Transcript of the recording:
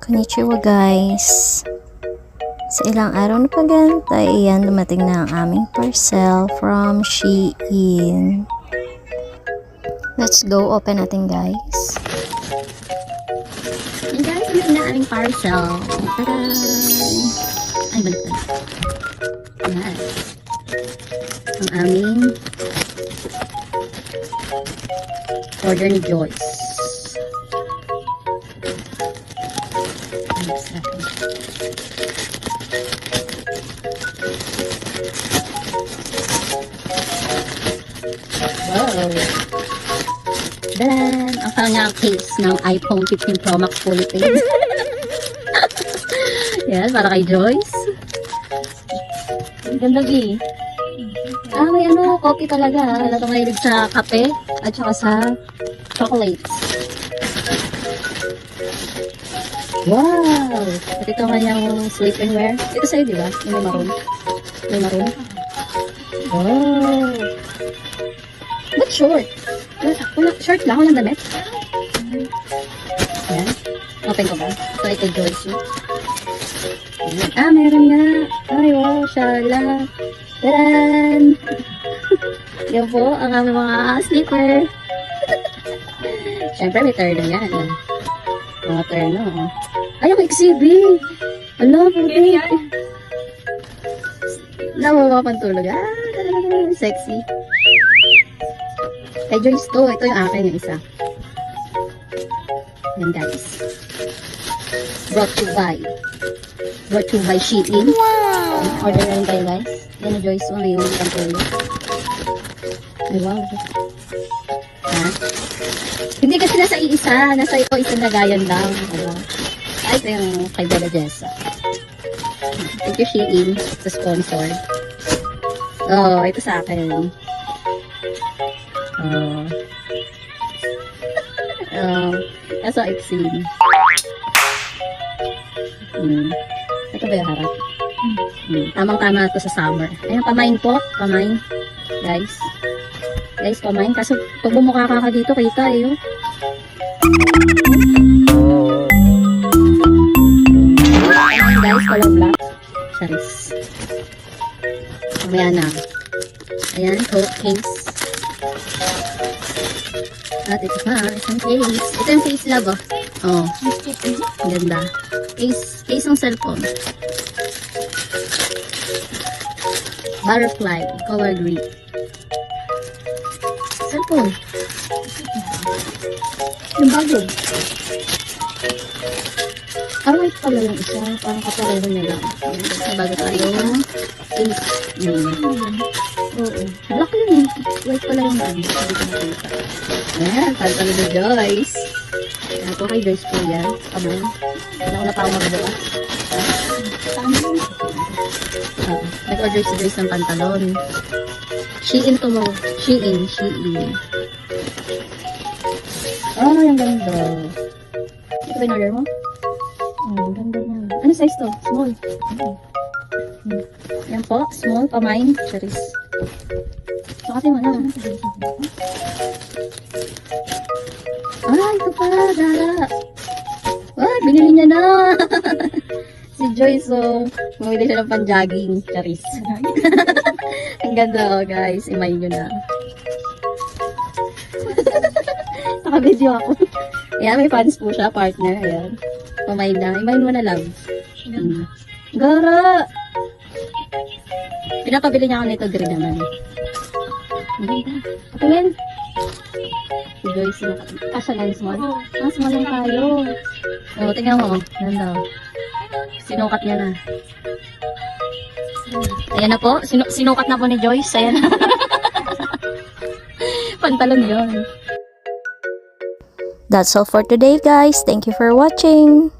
Konnichiwa guys! Sa ilang araw na pagantay, ayan, dumating na ang aming parcel from Shein. Let's go, open natin guys. And guys, dumating na aming parcel. Tada! Ay, balik na. Ayan. Ang aming order ni Joyce. Wow! Dan! Ang kanyang case ng iPhone 15 Pro Max fully paid. Yan, para kay Joyce. Ang ganda eh. May coffee talaga. Wala kang mahilig sa kape at saka sa chocolates. Wow! At ito ang kanyang sleepwear. Ito sa'yo, di ba? Yung may maroon. May maroon. Wow! Ba't short? Short lang. Walang damit. Ayan. Open ko ba? Ito ay kay Joyce. Meron nga. Ay, wow. Shala. Taran! Yan po ang aming mga sleeper. Siyempre, may turno yan. Mga turno. Ay, ang exhibit! Ala, puti. Namumapantulog. Sexy. Kay Joyce to. Ito yung akin, yung isa. Yan, guys. Brought to by Shein. Wow! Order na rin tayo, guys. Yan na, Joyce. May yung pantulog. Ay, wow. Ha? Hindi kasi nasa iisa. Nasa ito, isang lagayan lang. Ay, ito yung kay Bella Jessa. Thank you, Shein, sa sponsor. Oh, ito sa akin. Kaso ipsin. Ito ba yung harap? Tamang-tama ito sa summer. Ayan, pamain po. Pamain. Guys, pamain. Kaso, pag bumukha ka dito, kita eh. Ayan, guys, color black. Charis. Mamaya na. Ayan, case. At ito pa, isang case. Ito yung case love, oh. Oh, ang ganda. Case ng cellphone. Butterfly, color green. Cellphone. Yung bago. White pala yung isa. Parang kapareho niya lang. Sa bago tayo. Case. Oo. Black yun eh. White pala yung bago. Hindi ko nakita. Ayan, pagkali ni Joyce. Ayan po kay Joyce po yan. Kamay. Hindi ako na pa ako magbukas. Nag-order si Joyce ng pantalon. Shein to mo. Shein. Oh, yung ganda. Ito ba yung order mo? Oh, ganda niya. Ano size to? Small. Yan po, small, pamain. Charis. Sakatin mo na. Ito pa, Dara. Binili niya na. Si Joyce, bumili siya ng pan-jogging. Charis. Ang ganda, guys. Imayin nyo na. Naka-video ako. Ayan, may fans po siya, partner. Ayan. Pamayin na. Imayin mo na lang. Gara! Pinapabili niya ako nito, green naman. Patingin. Si Joyce, kasha lang small. Small lang tayo. Tingnan mo. Ganda. Sinukat niya na. Ayan na po. Sinukat na po ni Joyce. Ayan na. Pantalon yun. That's all for today guys. Thank you for watching.